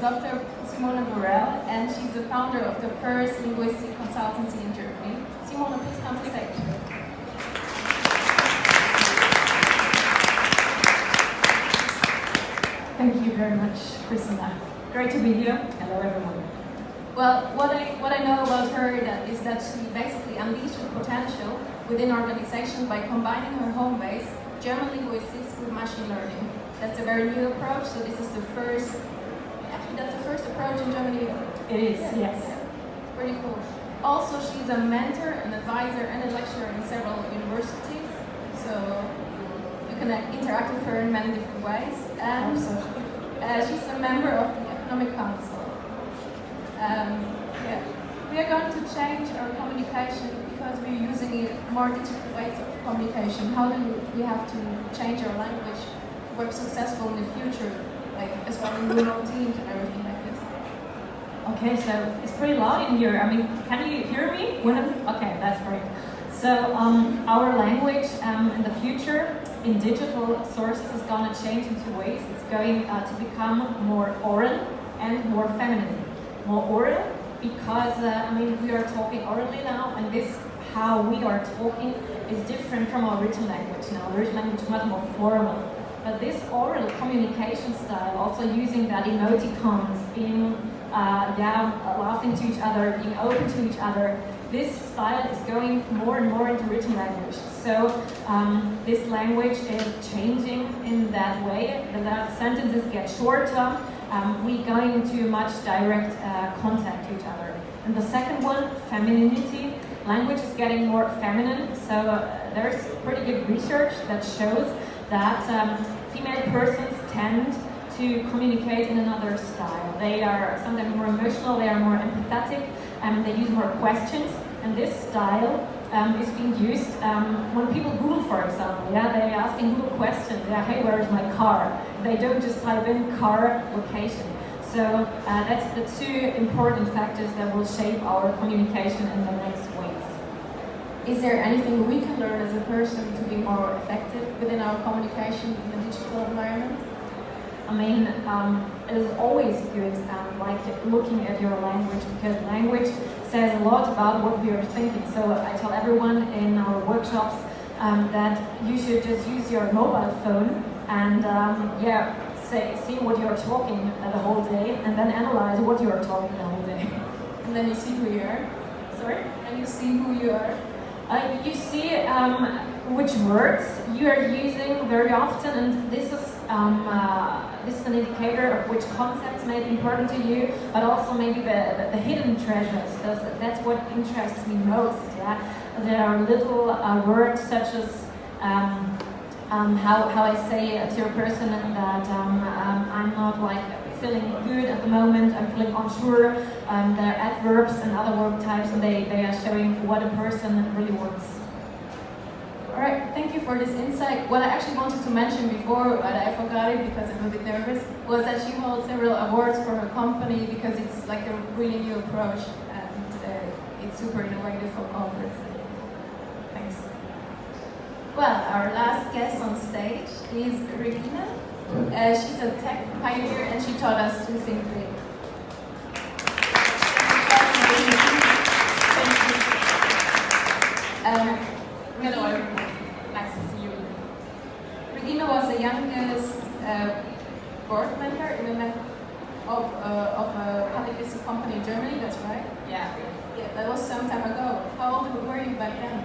Dr. Simone Burel, and she's the founder of the first linguistic consultancy in Germany. Simone, please come to stage. Thank you very much, Christina. Great to be here. Hello, everyone. Well, what I know about her is that she basically unleashes potential within organizations by combining her home base, German linguistics, with machine learning. That's a very new approach, so this is the first, actually that's the first approach in Germany. It is, yes. Pretty cool. Also, she's a mentor, an advisor, and a lecturer in several universities, so you can interact with her in many different ways. And she's a member of the Economic Council. We are going to change our communication because we're using more digital ways of communication. How do we have to change our language to work successful in the future, like as well in remote teams and everything like this? Okay, so it's pretty loud in here. I mean, can you hear me? Okay, that's great. So our language in the future in digital sources is going to change in two ways. It's going to become more oral and more feminine. More oral because we are talking orally now, and this how we are talking is different from our written language. Now, written language is much more formal, but this oral communication style, also using that emoticons, being laughing to each other, being open to each other. This style is going more and more into written language. So this language is changing in that way. The sentences get shorter. We go into much direct contact to each other. And the second one, femininity. Language is getting more feminine. So there's pretty good research that shows that female persons tend to communicate in another style. They are sometimes more emotional, they are more empathetic, and they use more questions. And this style is being used when people Google, for example. They're asking Google questions. Hey, where is my car? They don't just type in car location. So that's the two important factors that will shape our communication in the next weeks. Is there anything we can learn as a person to be more effective within our communication in the digital environment? It is always good, looking at your language, because language says a lot about what we are thinking. So I tell everyone in our workshops that you should just use your mobile phone and see what you're talking the whole day, and then analyze what you are talking the whole day. And then you see who you are. Sorry? And you see who you are. You see which words you are using very often, and this is an indicator of which concepts may be important to you, but also maybe the hidden treasures. That's what interests me most. There are little words such as how I say to a person that I'm not feeling good at the moment, I'm feeling unsure. There are adverbs and other verb types, and they are showing what a person really wants. Alright, thank you for this insight. What I actually wanted to mention before, but I forgot it because I'm a bit nervous, was that she holds several awards for her company because it's like a really new approach, and it's super innovative for corporates. Thanks. Well, our last guest on stage is Regine. She's a tech pioneer, and she taught us to think big. Hello everyone, nice to see you. Regine was the youngest board member of a public listed company in Germany, that's right? Yeah, that was some time ago. How old were you back then?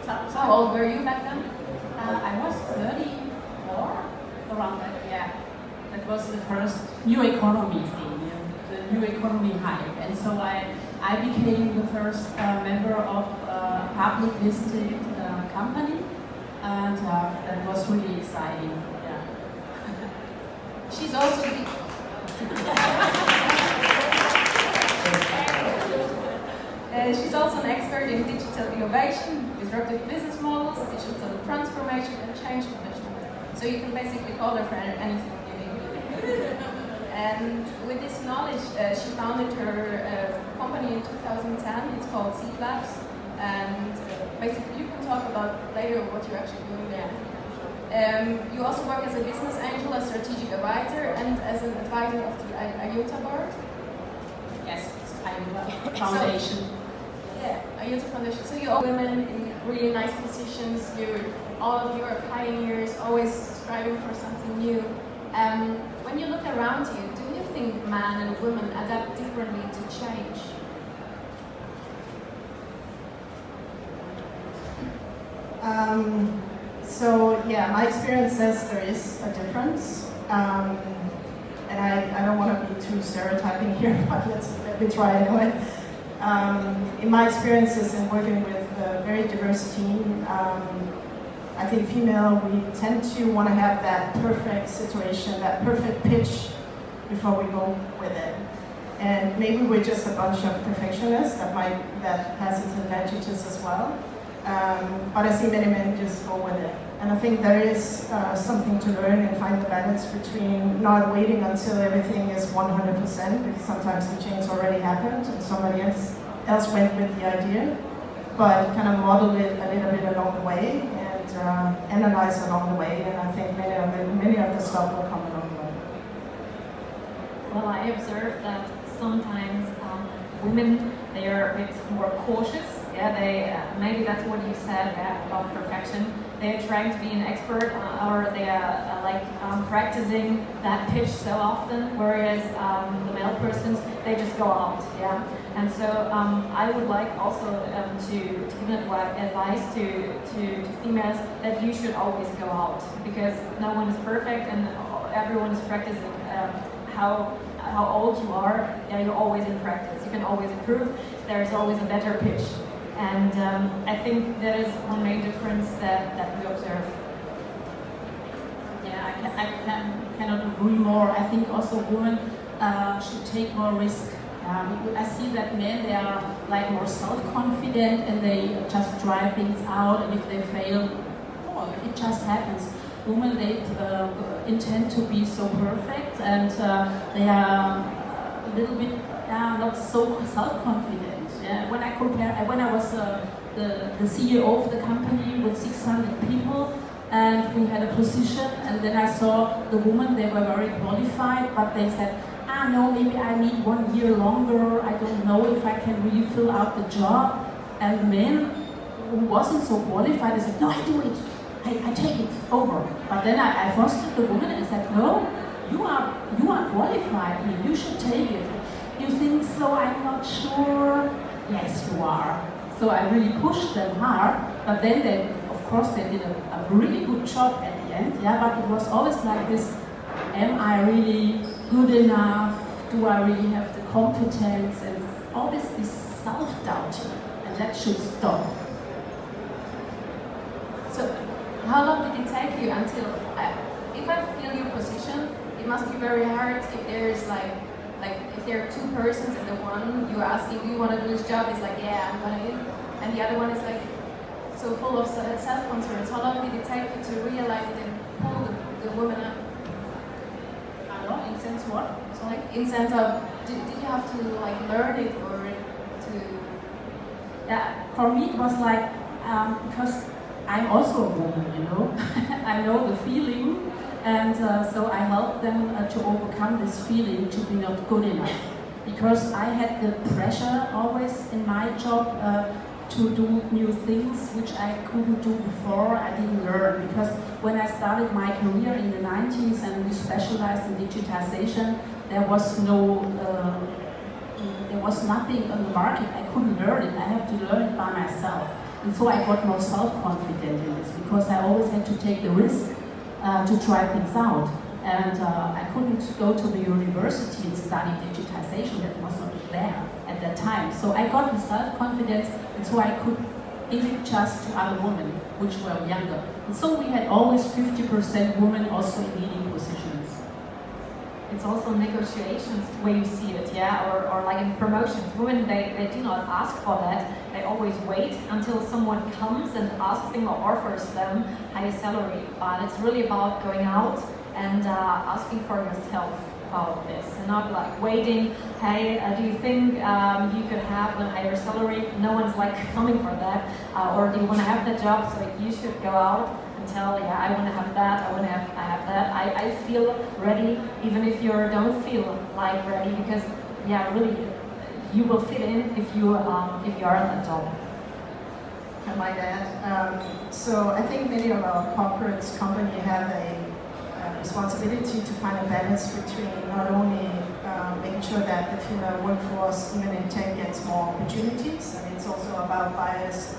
How old were you back then? I was 34, around that, yeah. That was the first new economy thing, the new economy hype. And so I became the first member of a public listed company, and that was really exciting. Yeah. She's also she's also an expert in digital innovation, disruptive business models, digital transformation, and change management. So you can basically call her for anything you need. And with this knowledge, she founded her company in 2010. It's called Seed Labs. And basically, you can talk about later what you're actually doing there. You also work as a business angel, a strategic advisor, and as an advisor of the IOTA board. Yes, IOTA Foundation. Yeah, IOTA Foundation. So you all women in really nice positions. All of you are pioneers, always striving for something new. When you look around you, do you think men and women adapt differently to change? So yeah, my experience says there is a difference, and I don't want to be too stereotyping here, but let me try anyway. In my experiences in working with a very diverse team, I think female, we tend to want to have that perfect situation, that perfect pitch before we go with it. And maybe we're just a bunch of perfectionists that has its advantages as well. But I see many men just go with it. And I think there is something to learn and find the balance between not waiting until everything is 100%, because sometimes the change already happened and somebody else went with the idea, but kind of model it a little bit along the way and analyze along the way. And I think many of the stuff will come along the way. Well, I observed that sometimes women, they are a bit more cautious. Yeah, maybe that's what you said about perfection. They're trying to be an expert, or they are practicing that pitch so often, whereas the male persons, they just go out. Yeah, and so I would like also to give advice to females that you should always go out, because no one is perfect and everyone is practicing. How old you are, yeah, you're always in practice. You can always improve. There's always a better pitch. And I think that is one main difference that we observe. Yeah, I cannot agree more. I think also women should take more risk. I see that men, they are like more self-confident and they just try things out, and if they fail, it just happens. Women, they intend to be so perfect, and they are a little bit not so self-confident. When I was the CEO of the company with 600 people, and we had a position, and then I saw the women, they were very qualified, but they said, no, maybe I need 1 year longer, I don't know if I can really fill out the job. And men who wasn't so qualified, they said, no, I do it, I take it over. But then I fostered the woman and said, no, you are qualified, you should take it. You think so? I'm not sure. Yes, you are. So I really pushed them hard, but then they, of course, they did a really good job at the end. Yeah, but it was always like this: am I really good enough? Do I really have the competence? And always this self-doubting, and that should stop. So, how long did it take you until? If I feel your position, it must be very hard if there is like if there are two persons and the one you're asking, do you want to do this job, is like, yeah, I'm gonna do, and the other one is like so full of self-concerns. How long did it take you to realize and pull the woman up? I don't know, in sense what? So like in sense of, did you have to like learn it or to? Yeah, for me it was like because I'm also a woman, you know. I know the feeling. And so I helped them to overcome this feeling to be not good enough. Because I had the pressure always in my job to do new things which I couldn't do before, I didn't learn. Because when I started my career in the 90s and we specialized in digitization, there was nothing on the market. I couldn't learn it. I had to learn it by myself. And so I got more self-confident in this, because I always had to take the risk to try things out. And I couldn't go to the university and study digitization, that was not there at that time. So I got the self-confidence, and so I could give it just to other women, which were younger. And so we had always 50% women also in leading positions. It's also negotiations where you see it, yeah, or like in promotions. Women, they do not ask for that. They always wait until someone comes and asks them or offers them higher salary. But it's really about going out and asking for yourself about this, and not like waiting. Hey, do you think you could have a higher salary? No one's like coming for that. Or do you want to have that job? So you should go out and tell, yeah, I want to have that, I have that. I feel ready, even if you don't feel like ready, because yeah, really, you will fit in if you are an adult. I might add. So I think many of our corporates company have a responsibility to find a balance between not only making sure that the female workforce, even in tech, gets more opportunities, and it's also about bias,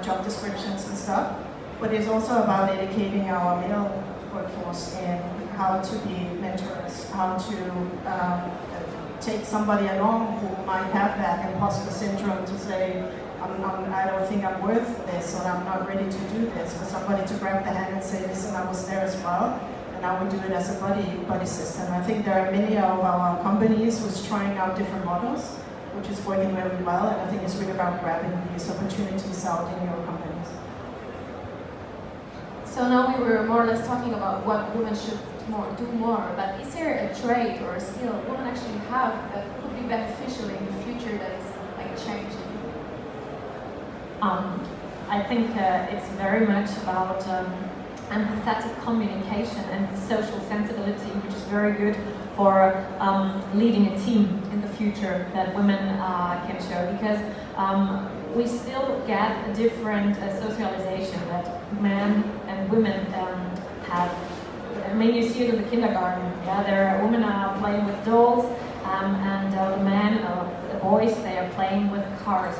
job descriptions and stuff, but it's also about educating our male workforce in how to be mentors, how to take somebody along who might have that imposter syndrome to say, I don't think I'm worth this, or I'm not ready to do this, for somebody to grab the hand and say, listen, I was there as well, and I would do it as a buddy system. I think there are many of our companies who's trying out different models, which is working very well, and I think it's really about grabbing these opportunities out in your companies. So now we were more or less talking about what women should do more, but is there a trait or a skill women actually have that could be beneficial in the future that is like changing? I think it's very much about empathetic communication and social sensibility, which is very good for leading a team in the future that women can show, because we still get a different socialization that men and women have. I mean, you see it in the kindergarten. Yeah, there are women are playing with dolls, and the men, the boys, they are playing with cars.